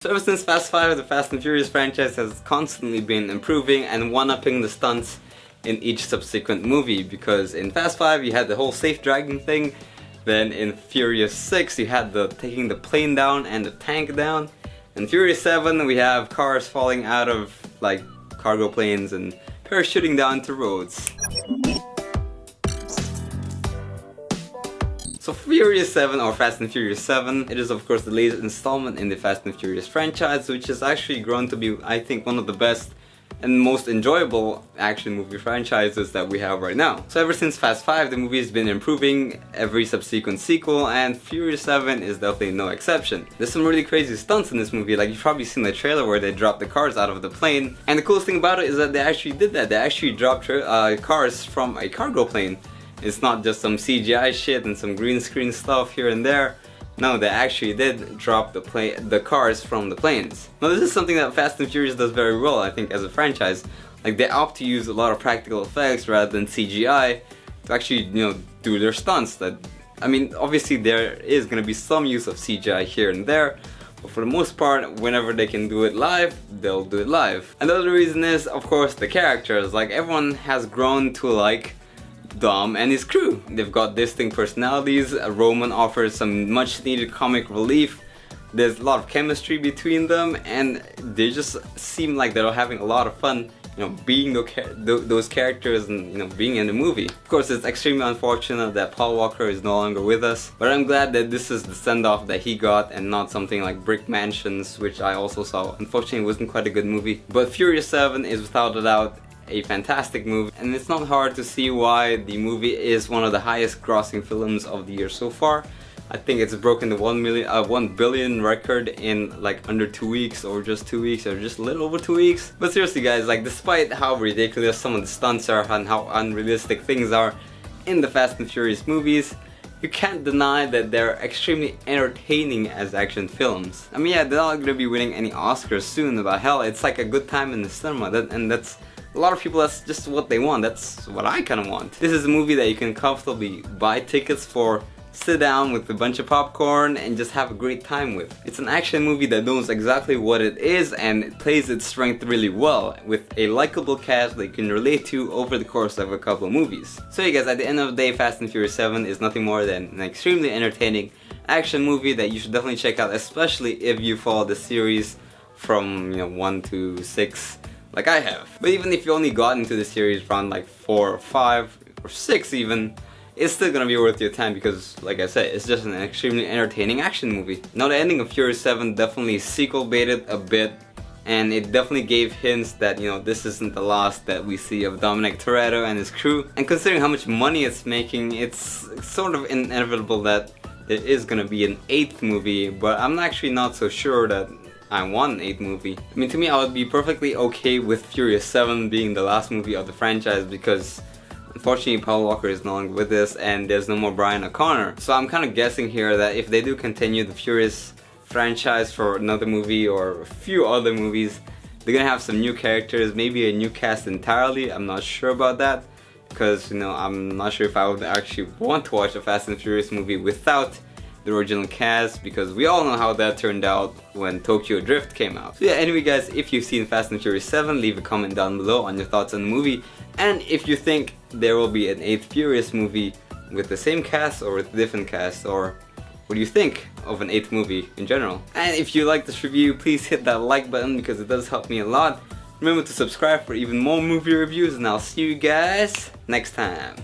So ever since Fast 5, the Fast and Furious franchise has constantly been improving and one-upping the stunts in each subsequent movie, because in Fast 5 you had the whole safe dragging thing, then in Furious 6 you had the taking the plane down and the tank down, in Furious 7 we have cars falling out of like cargo planes and parachuting down to roads. So Furious 7, or Fast and Furious 7, it is of course the latest installment in the Fast and Furious franchise, which has actually grown to be, I think, one of the best and most enjoyable action movie franchises that we have right now. So ever since Fast 5, the movie has been improving every subsequent sequel, and Furious 7 is definitely no exception. There's some really crazy stunts in this movie, like you've probably seen the trailer where they dropped the cars out of the plane, and the coolest thing about it is that they actually did that. They actually dropped cars from a cargo plane. It's not just some CGI shit and some green screen stuff here and there. No, they actually did drop the cars from the planes. Now this is something that Fast and Furious does very well, I think, as a franchise. Like, they opt to use a lot of practical effects rather than CGI to actually, do their stunts. That, I mean, obviously there is gonna be some use of CGI here and there, but for the most part, whenever they can do it live, they'll do it live. Another reason is, of course, the characters. Like, everyone has grown to like Dom and his crew. They've got distinct personalities. Roman offers some much needed comic relief. There's a lot of chemistry between them, and they just seem like they're having a lot of fun, being those characters and being in the movie. Of course, it's extremely unfortunate that Paul Walker is no longer with us, but I'm glad that this is the send-off that he got and not something like Brick Mansions, which I also saw. Unfortunately, it wasn't quite a good movie. But Furious 7 is without a doubt a fantastic movie, and it's not hard to see why the movie is one of the highest grossing films of the year so far. I think it's broken the 1 billion record in like under 2 weeks, or just 2 weeks, or just a little over 2 weeks. But seriously guys, like, despite how ridiculous some of the stunts are and how unrealistic things are in the Fast and Furious movies, you can't deny that they're extremely entertaining as action films. I mean, yeah, they're not gonna be winning any Oscars soon, but hell, it's like a good time in the cinema, and that's a lot of people, that's just what they want. That's what I kind of want. This is a movie that you can comfortably buy tickets for, sit down with a bunch of popcorn, and just have a great time with. It's an action movie that knows exactly what it is, and it plays its strength really well, with a likable cast that you can relate to over the course of a couple of movies. So you guys, at the end of the day, Fast and Furious 7 is nothing more than an extremely entertaining action movie that you should definitely check out, especially if you follow the series from 1 to 6. Like I have. But even if you only got into the series around like 4 or 5 or 6 even, it's still gonna be worth your time because, like I said, it's just an extremely entertaining action movie. Now the ending of Furious 7 definitely sequel baited a bit, and it definitely gave hints that, this isn't the last that we see of Dominic Toretto and his crew. And considering how much money it's making, it's sort of inevitable that there is gonna be an 8th movie, but I'm actually not so sure that I want an 8th movie. I mean, to me, I would be perfectly okay with Furious 7 being the last movie of the franchise, because unfortunately Paul Walker is no longer with us and there's no more Brian O'Connor. So I'm kind of guessing here that if they do continue the Furious franchise for another movie or a few other movies, they're gonna have some new characters, maybe a new cast entirely. I'm not sure about that, because I'm not sure if I would actually want to watch a Fast and Furious movie without the original cast, because we all know how that turned out when Tokyo Drift came out. So yeah, anyway guys, if you've seen Fast and Furious 7, leave a comment down below on your thoughts on the movie, and if you think there will be an 8th Furious movie with the same cast or with a different cast, or what do you think of an 8th movie in general. And if you like this review, please hit that like button because it does help me a lot. Remember to subscribe for even more movie reviews, and I'll see you guys next time.